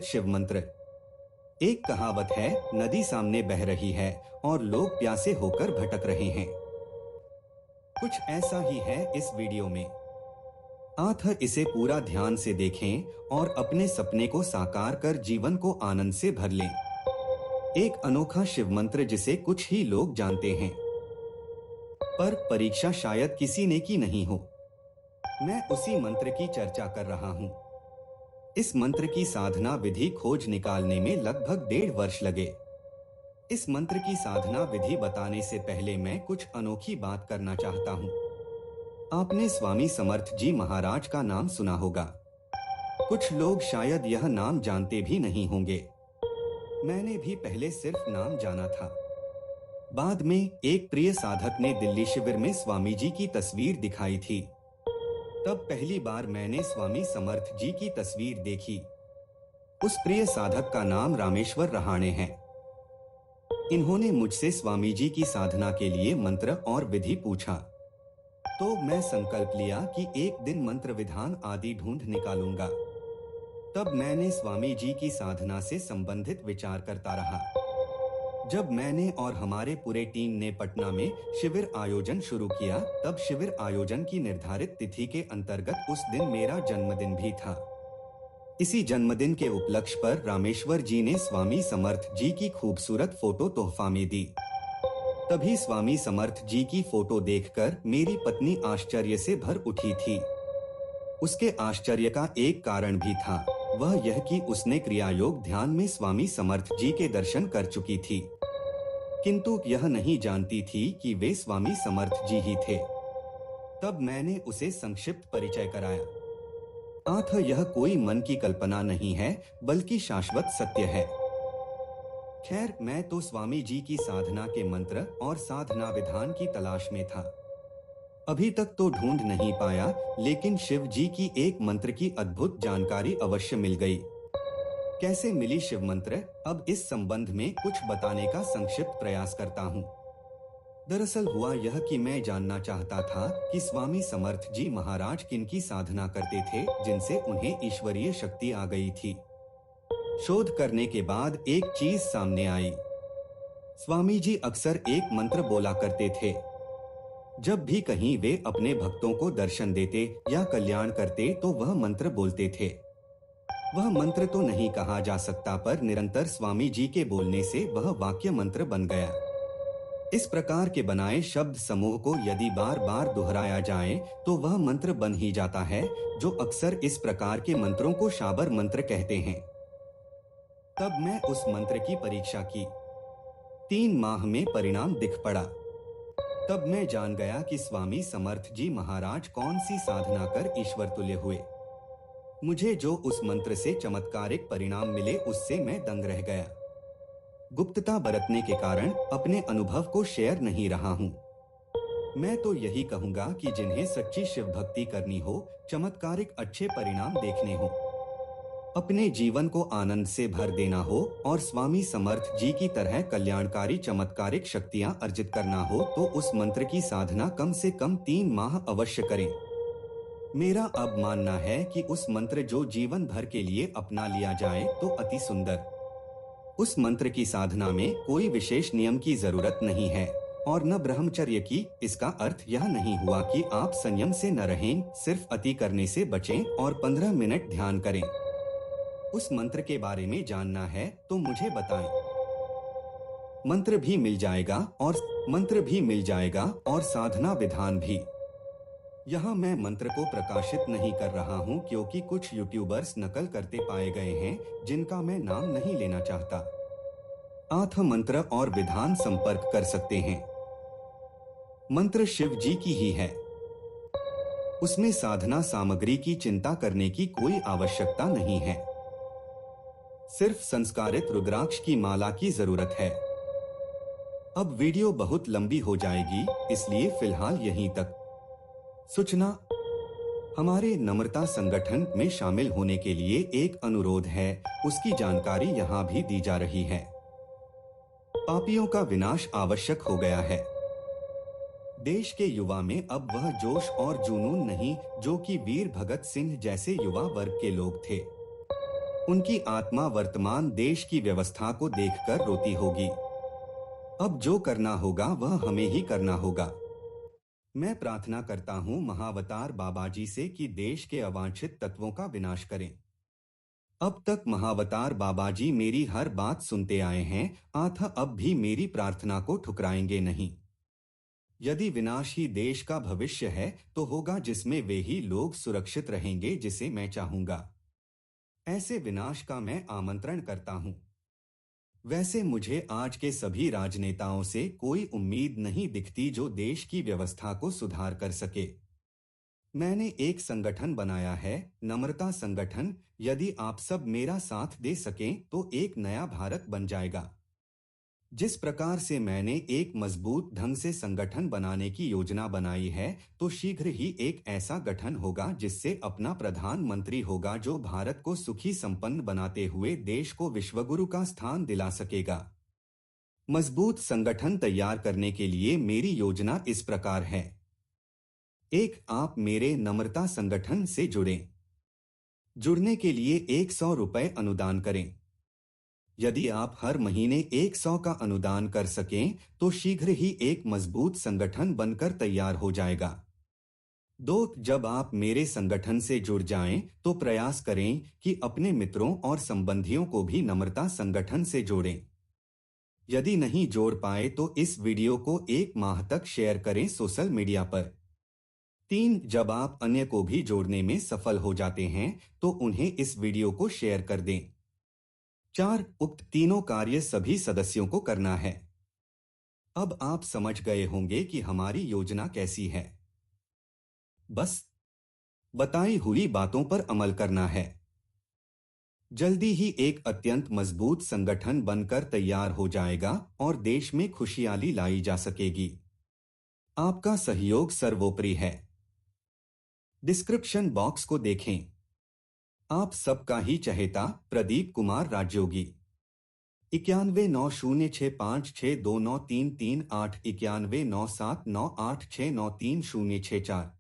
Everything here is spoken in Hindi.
शिव मंत्र। एक कहावत है, नदी सामने बह रही है और लोग प्यासे होकर भटक रहे हैं। कुछ ऐसा ही है इस वीडियो में। आप इसे पूरा ध्यान से देखें और अपने सपने को साकार कर जीवन को आनंद से भर लें। एक अनोखा शिव मंत्र जिसे कुछ ही लोग जानते हैं, पर परीक्षा शायद किसी ने की नहीं हो। मैं उसी मंत्र की चर्चा कर रहा हूं। इस मंत्र की साधना विधि खोज निकालने में लगभग 1.5 वर्ष लगे। इस मंत्र की साधना विधि बताने से पहले मैं कुछ अनोखी बात करना चाहता हूँ। आपने स्वामी समर्थ जी महाराज का नाम सुना होगा। कुछ लोग शायद यह नाम जानते भी नहीं होंगे। मैंने भी पहले सिर्फ नाम जाना था। बाद में एक प्रिय साधक ने दिल्ली शिविर में स्वामी जी की तस्वीर दिखाई थी। तब पहली बार मैंने स्वामी समर्थ जी की तस्वीर देखी। उस प्रिय साधक का नाम रामेश्वर रहाणे है। इन्होंने मुझसे स्वामी जी की साधना के लिए मंत्र और विधि पूछा, तो मैं संकल्प लिया कि एक दिन मंत्र विधान आदि ढूंढ निकालूंगा। तब मैंने स्वामी जी की साधना से संबंधित विचार करता रहा। जब मैंने और हमारे पूरे टीम ने पटना में शिविर आयोजन शुरू किया, तब शिविर आयोजन की निर्धारित तिथि के अंतर्गत उस दिन मेरा जन्मदिन भी था। इसी जन्मदिन के उपलक्ष्य पर रामेश्वर जी ने स्वामी समर्थ जी की खूबसूरत फोटो तोहफा में दी। तभी स्वामी समर्थ जी की फोटो देखकर मेरी पत्नी आश्चर्य से भर उठी थी। उसके आश्चर्य का एक कारण भी था, वह यह कि उसने क्रियायोग ध्यान में स्वामी समर्थ जी के दर्शन कर चुकी थी, किंतु यह नहीं जानती थी कि वे स्वामी समर्थ जी ही थे। तब मैंने उसे संक्षिप्त परिचय कराया। यह कोई मन की कल्पना नहीं है, बल्कि शाश्वत सत्य है। खैर, मैं तो स्वामी जी की साधना के मंत्र और साधना विधान की तलाश में था। अभी तक तो ढूंढ नहीं पाया, लेकिन शिव जी की एक मंत्र की अद्भुत जानकारी अवश्य मिल गई। कैसे मिली शिव मंत्र, अब इस संबंध में कुछ बताने का संक्षिप्त प्रयास करता हूँ। दरअसल हुआ यह कि मैं जानना चाहता था कि स्वामी समर्थ जी महाराज किनकी साधना करते थे, जिनसे उन्हें ईश्वरीय शक्ति आ गई थी। शोध करने के बाद एक चीज सामने आई। स्वामी जी अक्सर एक मंत्र बोला करते थे। जब भी कहीं वे अपने भक्तों को दर्शन देते या कल्याण करते, तो वह मंत्र बोलते थे। वह मंत्र तो नहीं कहा जा सकता, पर निरंतर स्वामी जी के बोलने से वह वाक्य मंत्र बन गया। इस प्रकार के बनाए शब्द समूह को यदि बार बार दोहराया जाए तो वह मंत्र बन ही जाता है, जो अक्सर इस प्रकार के मंत्रों को शाबर मंत्र कहते हैं। तब मैं उस मंत्र की परीक्षा की। 3 माह में परिणाम दिख पड़ा। तब मैं जान गया कि स्वामी समर्थ जी महाराज कौन सी साधना कर ईश्वर तुल्य हुए। मुझे जो उस मंत्र से चमत्कारिक परिणाम मिले, उससे मैं दंग रह गया। गुप्तता बरतने के कारण अपने अनुभव को शेयर नहीं रहा हूँ। मैं तो यही कहूँगा कि जिन्हें सच्ची शिव भक्ति करनी हो, चमत्कारिक अच्छे परिणाम देखने हो, अपने जीवन को आनंद से भर देना हो और स्वामी समर्थ जी की तरह कल्याणकारी चमत्कारिक शक्तियाँ अर्जित करना हो, तो उस मंत्र की साधना कम से कम 3 माह अवश्य करें। मेरा अब मानना है कि उस मंत्र जो जीवन भर के लिए अपना लिया जाए तो अति सुंदर। उस मंत्र की साधना में कोई विशेष नियम की जरूरत नहीं है और न ब्रह्मचर्य की। इसका अर्थ यह नहीं हुआ कि आप संयम से न रहें, सिर्फ अति करने से बचें और 15 मिनट ध्यान करें। उस मंत्र के बारे में जानना है तो मुझे बताएं। मंत्र भी मिल जाएगा और साधना विधान भी। यहाँ मैं मंत्र को प्रकाशित नहीं कर रहा हूँ, क्योंकि कुछ यूट्यूबर्स नकल करते पाए गए हैं, जिनका मैं नाम नहीं लेना चाहता। आथ मंत्र और विधान संपर्क कर सकते हैं। मंत्र शिव जी की ही है, उसमें साधना सामग्री की चिंता करने की कोई आवश्यकता नहीं है। सिर्फ संस्कारित रुद्राक्ष की माला की जरूरत है। अब वीडियो बहुत लंबी हो जाएगी, इसलिए फिलहाल यहीं तक। सूचना, हमारे नम्रता संगठन में शामिल होने के लिए एक अनुरोध है, उसकी जानकारी यहाँ भी दी जा रही है। पापियों का विनाश आवश्यक हो गया है। देश के युवा में अब वह जोश और जुनून नहीं जो कि वीर भगत सिंह जैसे युवा वर्ग के लोग थे। उनकी आत्मा वर्तमान देश की व्यवस्था को देखकर रोती होगी। अब जो करना होगा वह हमें ही करना होगा। मैं प्रार्थना करता हूँ महावतार बाबाजी से कि देश के अवांछित तत्वों का विनाश करें। अब तक महावतार बाबाजी मेरी हर बात सुनते आए हैं, अतः अब भी मेरी प्रार्थना को ठुकराएंगे नहीं। यदि विनाश ही देश का भविष्य है तो होगा जिसमें वे ही लोग सुरक्षित रहेंगे जिसे मैं चाहूंगा। ऐसे विनाश का मैं आमंत्रण करता हूं। वैसे मुझे आज के सभी राजनेताओं से कोई उम्मीद नहीं दिखती जो देश की व्यवस्था को सुधार कर सके। मैंने एक संगठन बनाया है, नम्रता संगठन। यदि आप सब मेरा साथ दे सकें तो एक नया भारत बन जाएगा। जिस प्रकार से मैंने एक मजबूत ढंग से संगठन बनाने की योजना बनाई है, तो शीघ्र ही एक ऐसा गठन होगा जिससे अपना प्रधानमंत्री होगा जो भारत को सुखी संपन्न बनाते हुए देश को विश्वगुरु का स्थान दिला सकेगा। मजबूत संगठन तैयार करने के लिए मेरी योजना इस प्रकार है। 1. आप मेरे नम्रता संगठन से जुड़ें। जुड़ने के लिए 100 रुपए अनुदान करें। यदि आप हर महीने 100 का अनुदान कर सकें तो शीघ्र ही एक मजबूत संगठन बनकर तैयार हो जाएगा। 2. जब आप मेरे संगठन से जुड़ जाएं तो प्रयास करें कि अपने मित्रों और संबंधियों को भी नम्रता संगठन से जोड़ें। यदि नहीं जोड़ पाए तो इस वीडियो को 1 माह तक शेयर करें सोशल मीडिया पर। 3. जब आप अन्य को भी जोड़ने में सफल हो जाते हैं तो उन्हें इस वीडियो को शेयर कर दें। 4. उक्त तीनों कार्य सभी सदस्यों को करना है। अब आप समझ गए होंगे कि हमारी योजना कैसी है। बस बताई हुई बातों पर अमल करना है। जल्दी ही एक अत्यंत मजबूत संगठन बनकर तैयार हो जाएगा और देश में खुशहाली लाई जा सकेगी। आपका सहयोग सर्वोपरि है। डिस्क्रिप्शन बॉक्स को देखें। आप सबका ही चहेता प्रदीप कुमार राजयोगी। 919065629338 919798693064।